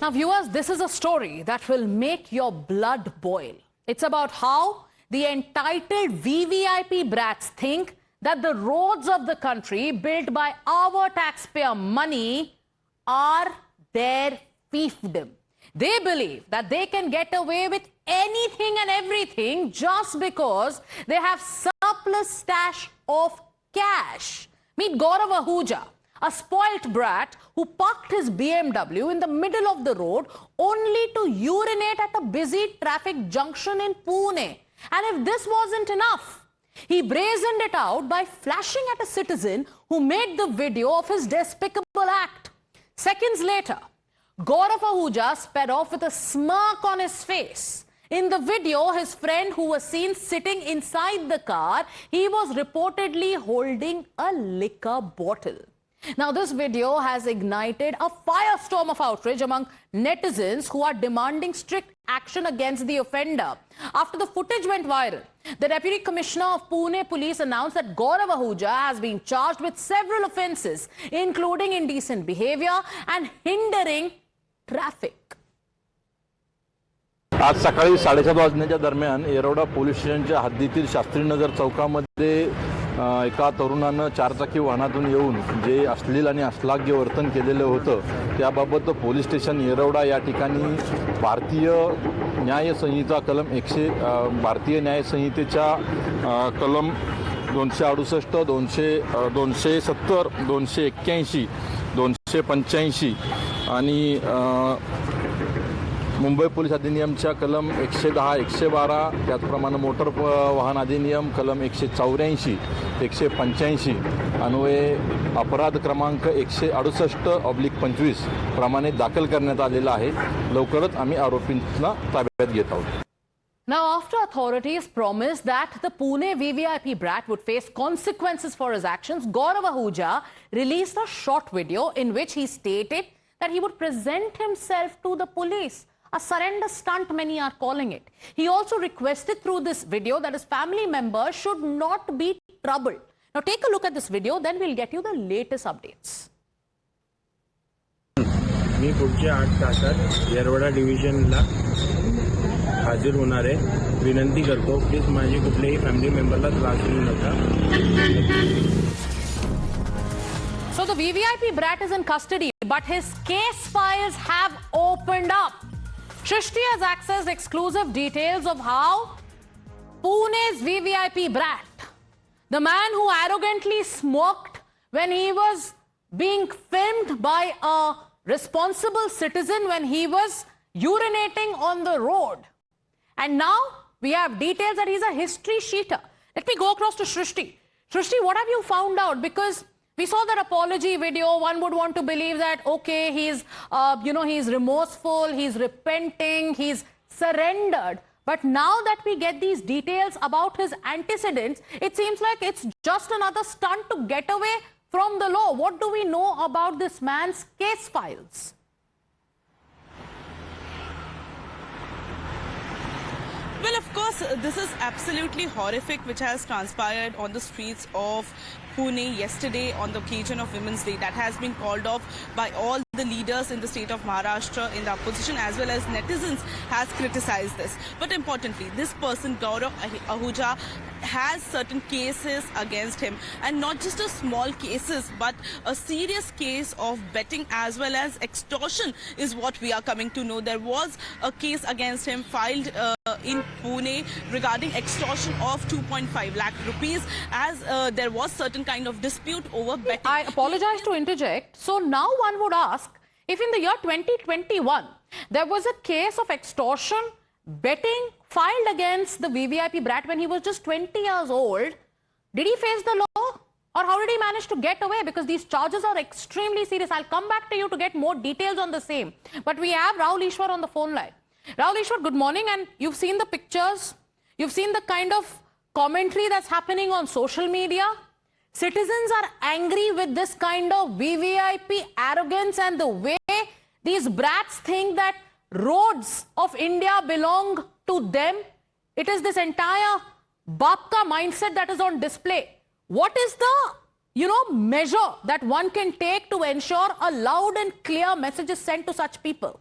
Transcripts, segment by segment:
Now, viewers, this is a story that will make your blood boil. It's about how the entitled VVIP brats think that the roads of the country built by our taxpayer money are their fiefdom. They believe that they can get away with anything and everything just because they have surplus stash of cash. Meet Gaurav Ahuja, a spoilt brat who parked his BMW in the middle of the road only to urinate at a busy traffic junction in Pune. And if this wasn't enough, he brazened it out by flashing at a citizen who made the video of his despicable act. Seconds later, Gaurav Ahuja sped off with a smirk on his face. In the video, his friend who was seen sitting inside the car, he was reportedly holding a liquor bottle. Now, this video has ignited a firestorm of outrage among netizens who are demanding strict action against the offender. After the footage went viral, the Deputy Commissioner of Pune Police announced that Gaurav Ahuja has been charged with several offences, including indecent behaviour and hindering traffic. आज सकाळी 7:30 वाजण्याच्या दरम्यान Yerwada police स्टेशनच्या हद्दीतील शास्त्रीनगर चौकामध्ये एका तरुणानं चारचाकी वाहनातून येऊन जे अश्लील आणि अश्लाघ्य वर्तन केलेलं होतं त्याबाबत पोलीस स्टेशन येरवडा या ठिकाणी भारतीय न्याय संहिता कलम 100 भारतीय न्याय संहितेच्या कलम 268 270 281 285 आणि मुंबई पोलीस अधिनियमच्या कलम 110 112 त्याचप्रमाणे मोटर वाहन अधिनियम कलम 184 185 अन्वये अपराध क्रमांक 168/25 प्रमाणे दाखल करण्यात आलेला आहे. लवकरच आम्ही आरोपींना ताब्यात घेत आहोत. Now, after authorities promised that the Pune VVIP brat would face consequences for his actions, Gaurav Ahuja released a short video in which he stated that he would present himself to the police. A surrender stunt, many are calling it. He also requested through this video that his family members should not be troubled. Now, take a look at this video, then we'll get you the latest updates. मी पुढच्या 8 तासात येरवडा डिव्हिजनला हाजीर होणार आहे. विनंती करतो, please माझी कुठल्याही family मेंबरला त्रास देऊ नका. So the VVIP brat is in custody, but his case files have opened up. Shrishti has accessed exclusive details of how Pune's VVIP brat, the man who arrogantly smoked when he was being filmed by a responsible citizen when he was urinating on the road. And now we have details that he's a history sheeter. Let me go across to Shrishti. Shrishti, what have you found out? Because we saw that apology video. One would want to believe that, okay, he's, he's remorseful, he's repenting, he's surrendered. But now that we get these details about his antecedents, it seems like it's just another stunt to get away from the law. What do we know about this man's case files? Well, of course, this is absolutely horrific, which has transpired on the streets of Pune yesterday on the occasion of Women's Day. That has been called off by all the leaders in the state of Maharashtra in the opposition, as well as netizens has criticized this. But importantly, this person, Gaurav Ahuja, has certain cases against him, and not just a small cases, but a serious case of betting as well as extortion is what we are coming to know. There was a case against him filed in Pune regarding extortion of 2.5 lakh rupees, as there was certain kind of dispute over betting. I apologize to interject. So now one would ask, if in the year 2021 there was a case of extortion, betting filed against the VVIP brat when he was just 20 years old, did he face the law? Or how did he manage to get away? Because these charges are extremely serious. I'll come back to you to get more details on the same. But we have Rahul Ishwar on the phone line. Rahul Ishwar, good morning. And you've seen the pictures. You've seen the kind of commentary that's happening on social media. Citizens are angry with this kind of VVIP arrogance and the way these brats think that roads of India belong to them. It is this entire Bapka mindset that is on display. What is the, measure that one can take to ensure a loud and clear message is sent to such people?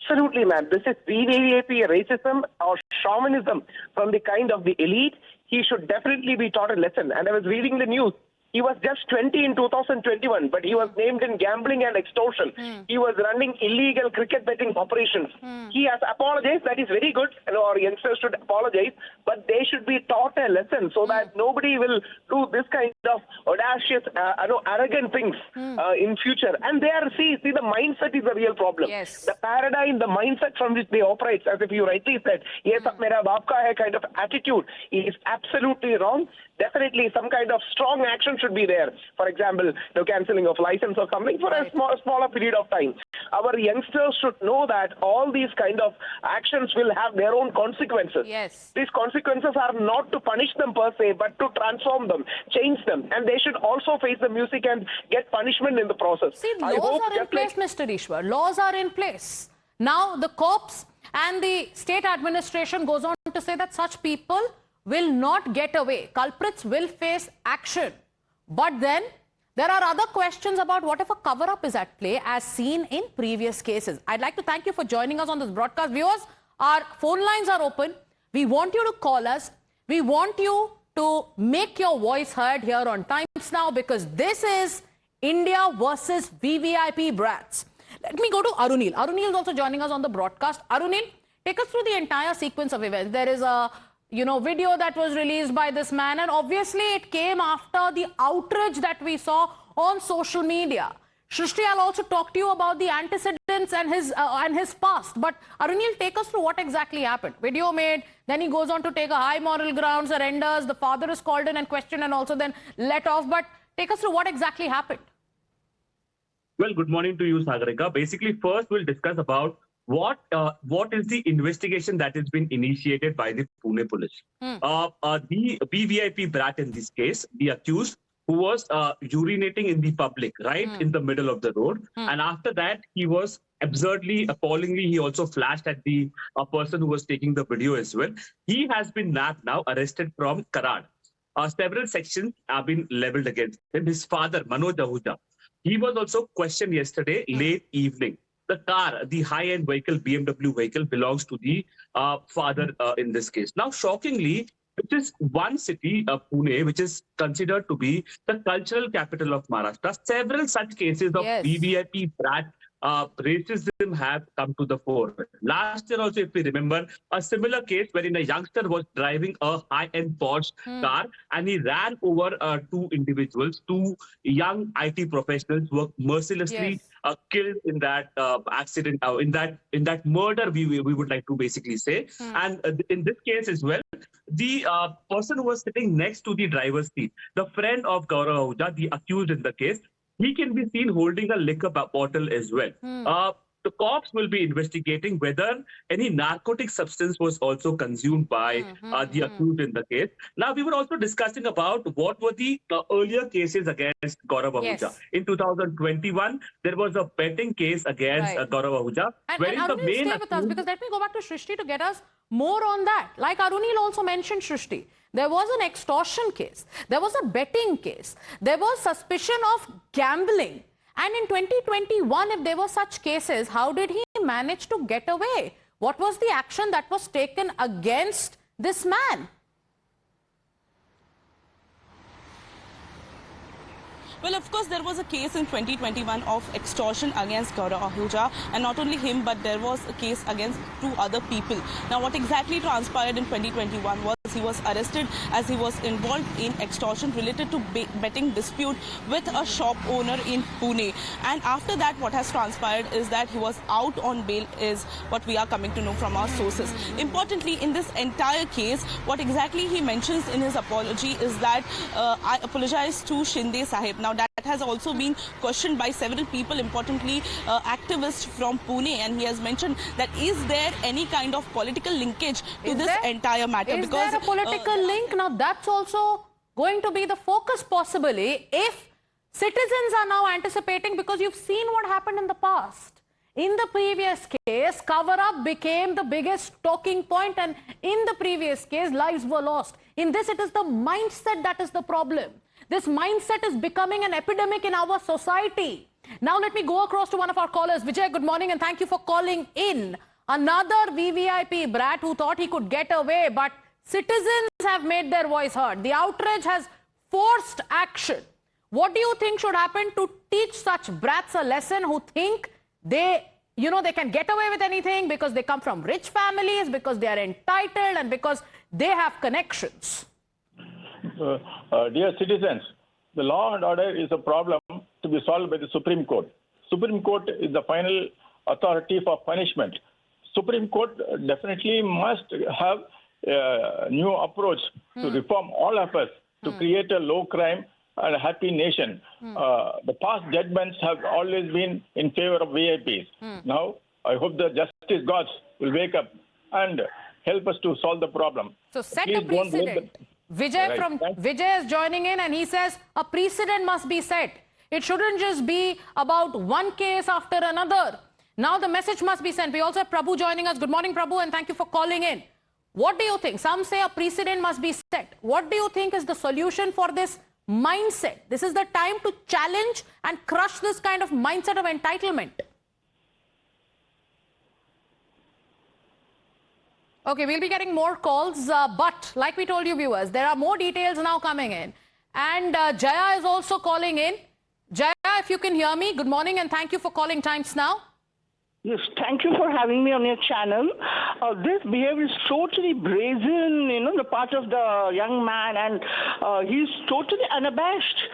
Absolutely, man. This is VVIP racism or chauvinism from the kind of the elite. He should definitely be taught a lesson. And I was reading the news. He was just 20 in 2021, but he was named in gambling and extortion. He was running illegal cricket betting operations. He has apologized. That is very good. Our youngsters should apologize, but they should be taught a lesson so that nobody will do this kind of audacious, arrogant things in future. And see, the mindset is the real problem. Yes. The paradigm, the mindset from which they operate, as if you rightly said, yes, mera baap ka hai kind of attitude is absolutely wrong. Definitely some kind of strong action should be there. For example, cancelling of license or something for a smaller period of time. Our youngsters should know that all these kind of actions will have their own consequences. Yes. These consequences are not to punish them per se, but to transform them, change them. And they should also face the music and get punishment in the process. See, laws are in place, Mr. Ishwar. Laws are in place. Now, the cops and the state administration goes on to say that such people will not get away. Culprits will face action. But then there are other questions about what if a cover-up is at play as seen in previous cases. I'd like to thank you for joining us on this broadcast. Viewers, our phone lines are open. We want you to call us. We want you to make your voice heard here on Times Now, because this is India versus VVIP brats. Let me go to Arunil. Arunil is also joining us on the broadcast. Arunil, take us through the entire sequence of events. There is a video that was released by this man, and obviously it came after the outrage that we saw on social media. Shrishti, I'll also talk to you about the antecedents and his past. But Arunil, take us through what exactly happened. Video made, then he goes on to take a high moral ground, surrenders, the father is called in and questioned and also then let off. But take us through what exactly happened. Well, good morning to you, Sagarika. Basically, first we'll discuss about what is the investigation that has been initiated by the Pune police. The VVIP brat in this case, the accused, who was urinating in the public, right in the middle of the road. And after that, he was absurdly, appallingly, he also flashed at the person who was taking the video as well. He has been now arrested from Karad. Several sections have been leveled against him. His father, Manoj Ahuja, he was also questioned yesterday late evening. The car, the high-end vehicle, BMW vehicle, belongs to the father in this case. Now, shockingly, it is one city, Pune, which is considered to be the cultural capital of Maharashtra. Several such cases of VVIP brat racism have come to the fore. Last year also, if we remember, a similar case wherein a youngster was driving a high-end Porsche car and he ran over two individuals, two young IT professionals who were mercilessly killed in that accident, in that murder, we would like to basically say. And in this case as well, the person who was sitting next to the driver's seat, the friend of Gaurav Ahuja, the accused in the case, he can be seen holding a liquor bottle as well. The cops will be investigating whether any narcotic substance was also consumed by the accused in the case. Now, we were also discussing about what were the earlier cases against Gaurav Ahuja. In 2021, there was a betting case against Gaurav Ahuja. And the main stay with us, because let me go back to Shrishti to get us more on that. Like Arunil also mentioned, Shrishti, there was an extortion case. There was a betting case. There was suspicion of gambling. And in 2021, if there were such cases, how did he manage to get away? What was the action that was taken against this man? Well, of course, there was a case in 2021 of extortion against Gaurav Ahuja, and not only him, but there was a case against two other people. Now, what exactly transpired in 2021 was he was arrested as he was involved in extortion related to betting dispute with a shop owner in Pune. And after that, what has transpired is that he was out on bail, is what we are coming to know from our sources. Importantly, in this entire case, what exactly he mentions in his apology is that I apologize to Shinde Sahib. Now, that has also been questioned by several people, importantly activists from Pune, and he has mentioned that is there any kind of political linkage to this entire matter? Is there a political link? Now, that's also going to be the focus possibly if citizens are now anticipating, because you've seen what happened in the past. In the previous case, cover-up became the biggest talking point, and in the previous case, lives were lost. In this, it is the mindset that is the problem. This mindset is becoming an epidemic in our society. Now let me go across to one of our callers. Vijay, good morning and thank you for calling in. Another VVIP brat who thought he could get away, but citizens have made their voice heard. The outrage has forced action. What do you think should happen to teach such brats a lesson who think they can get away with anything because they come from rich families, because they are entitled and because they have connections? Dear citizens, the law and order is a problem to be solved by the Supreme Court. Supreme Court is the final authority for punishment. Supreme Court definitely must have a new approach to reform all of us to create a low crime and a happy nation. The past judgments have always been in favor of VIPs. Now, I hope the justice gods will wake up and help us to solve the problem. So set Please a precedent. Vijay is joining in and he says a precedent must be set. It shouldn't just be about one case after another. Now the message must be sent. We also have Prabhu joining us. Good morning, Prabhu, and thank you for calling in. What do you think? Some say a precedent must be set. What do you think is the solution for this mindset? This is the time to challenge and crush this kind of mindset of entitlement. Okay, we'll be getting more calls, but like we told you viewers, there are more details now coming in. And Jaya is also calling in. Jaya, if you can hear me, good morning and thank you for calling Times Now. Yes, thank you for having me on your channel. This behavior is totally brazen, the part of the young man, and he's totally unabashed.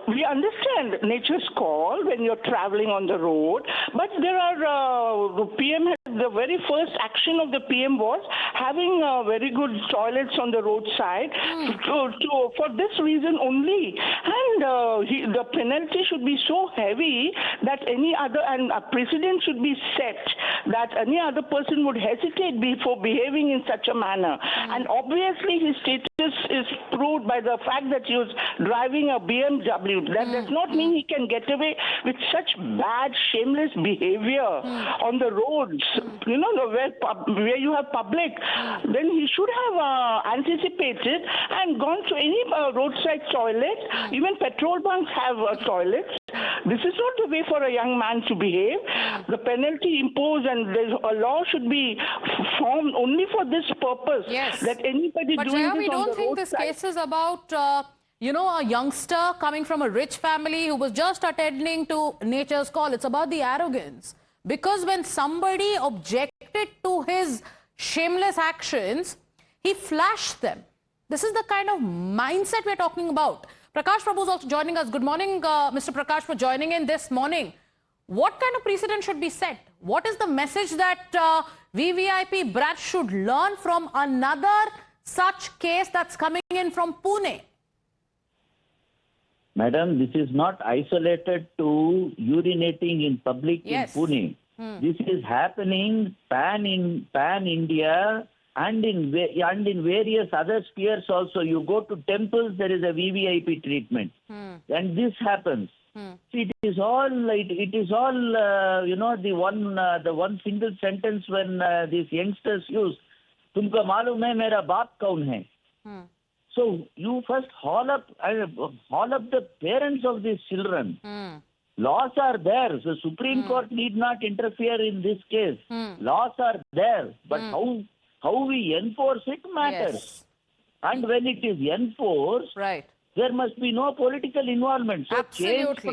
We understand nature's call when you're traveling on the road, but there are, the very first action of the PM was having very good toilets on the roadside for this reason only. And the penalty should be so heavy that any other, and a precedent should be set that any other person would hesitate before behaving in such a manner. And obviously his status is proved by the fact that he was driving a BMW. That does not mean he can get away with such bad, shameless behavior on the roads, where you have public. Then he should have anticipated and gone to any roadside toilet. Even petrol bunks have toilets. This is not the way for a young man to behave. The penalty imposed and a law should be formed only for this purpose. Yes. That anybody but doing Jaya, this we on don't the think roadside. this case is about, a youngster coming from a rich family who was just attending to nature's call. It's about the arrogance. Because when somebody objected to his shameless actions, he flashed them. This is the kind of mindset we're talking about. Prakash Prabhu is also joining us. Good morning, Mr. Prakash, for joining in this morning. What kind of precedent should be set? What is the message that VVIP Brat should learn from another such case that's coming in from Pune? Madam, this is not isolated to urinating in public in Pune. This is happening pan-India and in various other spheres also. You go to temples, there is a VVIP treatment. And this happens. See, it is all the one single sentence when these youngsters use, "Tumko malum hai mera baap kaun hai?" So you first haul up the parents of these children. Laws are there. The Supreme Court need not interfere in this case. Laws are there, but how we enforce it matters. Yes. And when it is enforced, there must be no political involvement. So Absolutely.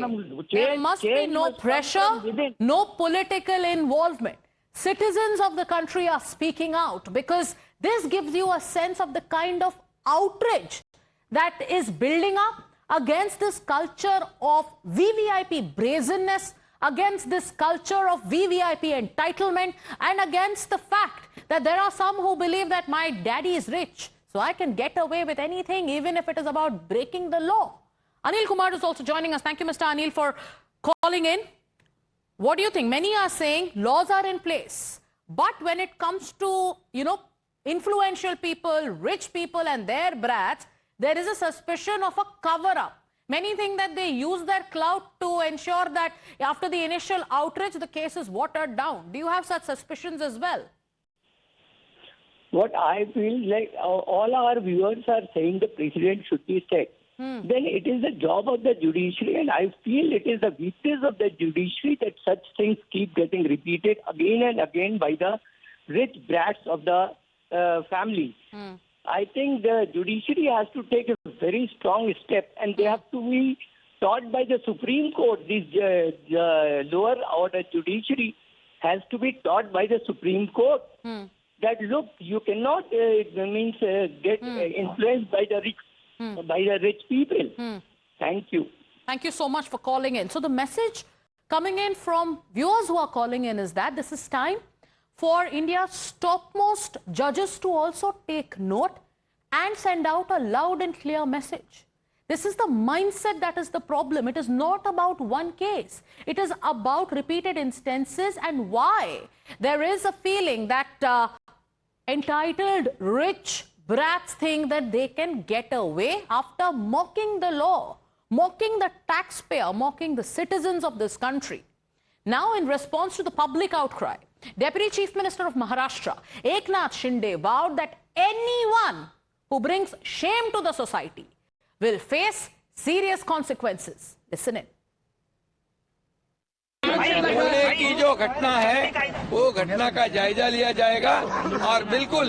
There must be no pressure, no political involvement. Citizens of the country are speaking out because this gives you a sense of the kind of outrage that is building up against this culture of VVIP brazenness, against this culture of VVIP entitlement, and against the fact that there are some who believe that my daddy is rich, so I can get away with anything, even if it is about breaking the law. Anil Kumar is also joining us. Thank you, Mr. Anil, for calling in. What do you think? Many are saying laws are in place, but when it comes to, influential people, rich people and their brats, there is a suspicion of a cover-up. Many think that they use their clout to ensure that after the initial outrage, the case is watered down. Do you have such suspicions as well? What I feel like all our viewers are saying the precedent should be set. then it is the job of the judiciary, and I feel it is the weakness of the judiciary that such things keep getting repeated again and again by the rich brats of the family. I think the judiciary has to take a very strong step, and they have to be taught by the Supreme Court. This lower order judiciary has to be taught by the Supreme Court that look, you cannot get influenced by the rich people. Thank you. Thank you so much for calling in. So the message coming in from viewers who are calling in is that this is time for India's topmost judges to also take note and send out a loud and clear message. This is the mindset that is the problem. It is not about one case. It is about repeated instances, and why there is a feeling that entitled rich brats think that they can get away after mocking the law, mocking the taxpayer, mocking the citizens of this country. Now, in response to the public outcry, Deputy Chief Minister of Maharashtra, Eknath Shinde, vowed that anyone who brings shame to the society will face serious consequences. Listen in. Pune की जो घटना है वो घटना का जायजा लिया जाएगा और बिल्कुल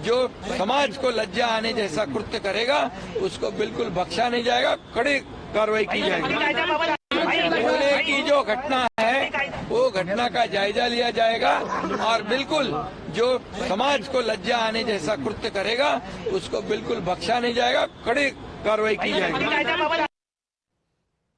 जो समाज को लज्जा आने जैसा कृत्य करेगा उसको बिल्कुल बख्शा नहीं जाएगा, कड़ी कार्रवाई की जाएगी। पुणे की जो घटना है वो घटना का जायजा लिया जाएगा और बिल्कुल जो समाज को लज्जा आने जैसा कृत्य करेगा उसको बिल्कुल बख्शा नहीं जाएगा, कड़ी कार्रवाई की जाएगी।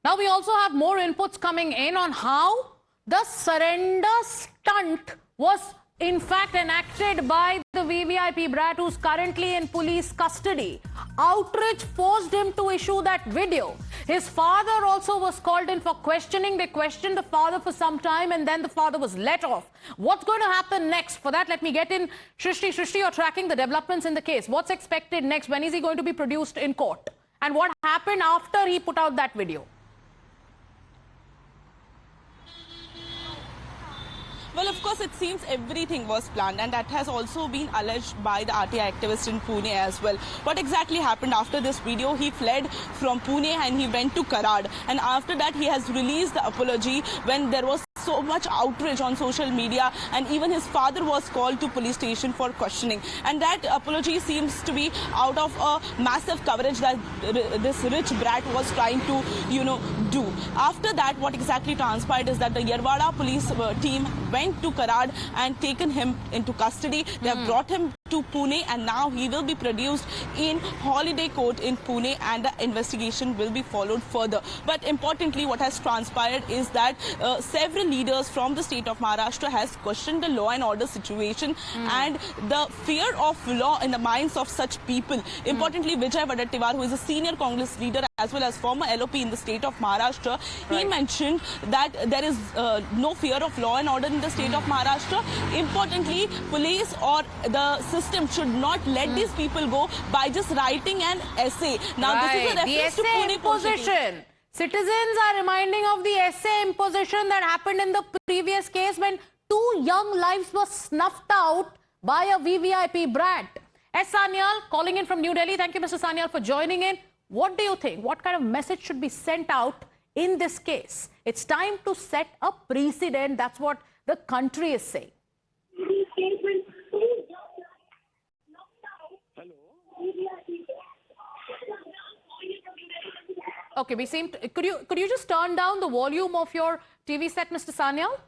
Now we also have more inputs coming in on how the surrender stunt was in fact enacted by the VVIP Brat, who's currently in police custody. Outrage forced him to issue that video. His father also was called in for questioning. They questioned the father for some time and then the father was let off. What's going to happen next? For that, let me get in Shrishti. Shrishti, you're tracking the developments in the case. What's expected next? When is he going to be produced in court? And what happened after he put out that video? Well, of course, it seems everything was planned, and that has also been alleged by the RTI activist in Pune as well. What exactly happened after this video? He fled from Pune and he went to Karad, and after that he has released the apology when there was so much outrage on social media, and even his father was called to police station for questioning. And that apology seems to be out of a massive coverage that this rich brat was trying to, do. After that, what exactly transpired is that the Yerwada police team went to Karad and taken him into custody. They have brought him to Pune, and now he will be produced in holiday court in Pune, and the investigation will be followed further. But importantly, what has transpired is that several leaders from the state of Maharashtra has questioned the law and order situation and the fear of law in the minds of such people. Importantly, Vijay Wadettiwar, who is a senior Congress leader as well as former LOP in the state of Maharashtra, he mentioned that there is no fear of law and order in the state of Maharashtra. Importantly, police or the system should not let these people go by just writing an essay. Now, this is a reference to Pune imposition. Citizens are reminding of the essay imposition that happened in the previous case when 2 young lives were snuffed out by a VVIP brat. S. Sanyal calling in from New Delhi. Thank you, Mr. Sanyal, for joining in. What do you think? What kind of message should be sent out in this case? It's time to set a precedent. That's what the country is saying. Okay, we seem to, could you just turn down the volume of your TV set, Mr. Sanyal?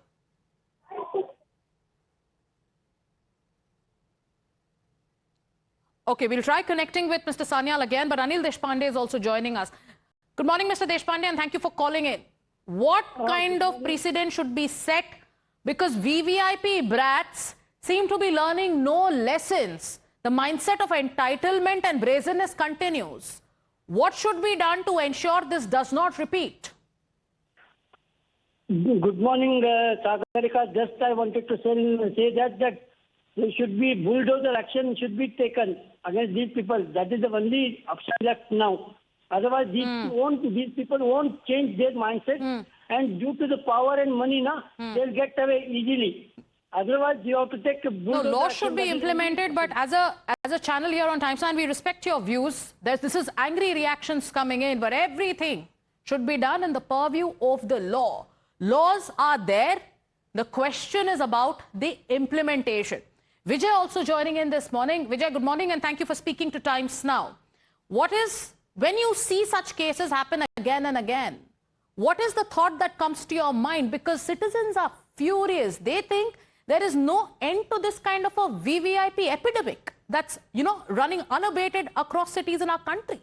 Okay, we'll try connecting with Mr. Sanyal again, but Anil Deshpande is also joining us. Good morning, Mr. Deshpande, and thank you for calling in. What kind of precedent should be set? Because VVIP brats seem to be learning no lessons. The mindset of entitlement and brazenness continues. What should be done to ensure this does not repeat? Good morning, Sagarika. Just I wanted to say that there should be bulldozer action should be taken against these people. That is the only option left now. Otherwise, these people won't change their mindset, and due to the power and money, they'll get away easily. Otherwise, you have to take a No, law should be implemented, but as a channel here on Times 9, we respect your views. This is angry reactions coming in, but everything should be done in the purview of the law. Laws are there. The question is about the implementation. Vijay also joining in this morning. Vijay, good morning, and thank you for speaking to Times Now. When you see such cases happen again and again, what is the thought that comes to your mind? Because citizens are furious. They think there is no end to this kind of a VVIP epidemic that's, running unabated across cities in our country.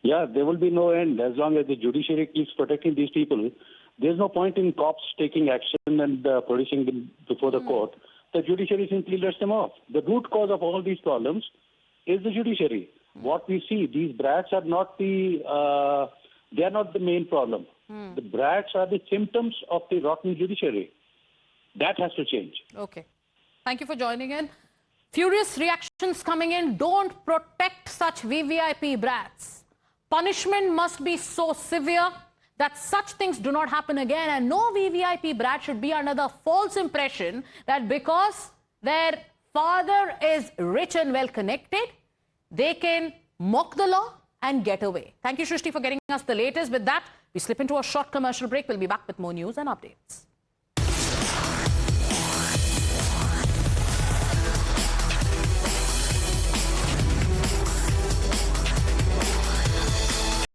Yeah, there will be no end as long as the judiciary keeps protecting these people. There's no point in cops taking action and producing them before the court. The judiciary simply lets them off. The root cause of all these problems is the judiciary. What we see, these brats are not they are not the main problem. The brats are the symptoms of the rotten judiciary. That has to change. Okay. Thank you for joining in. Furious reactions coming in. Don't protect such VVIP brats. Punishment must be so severe that such things do not happen again, and no VVIP brat should be under the false impression that because their father is rich and well connected, they can mock the law and get away. Thank you, Shrishti, for getting us the latest. With that, we slip into a short commercial break. We'll be back with more news and updates.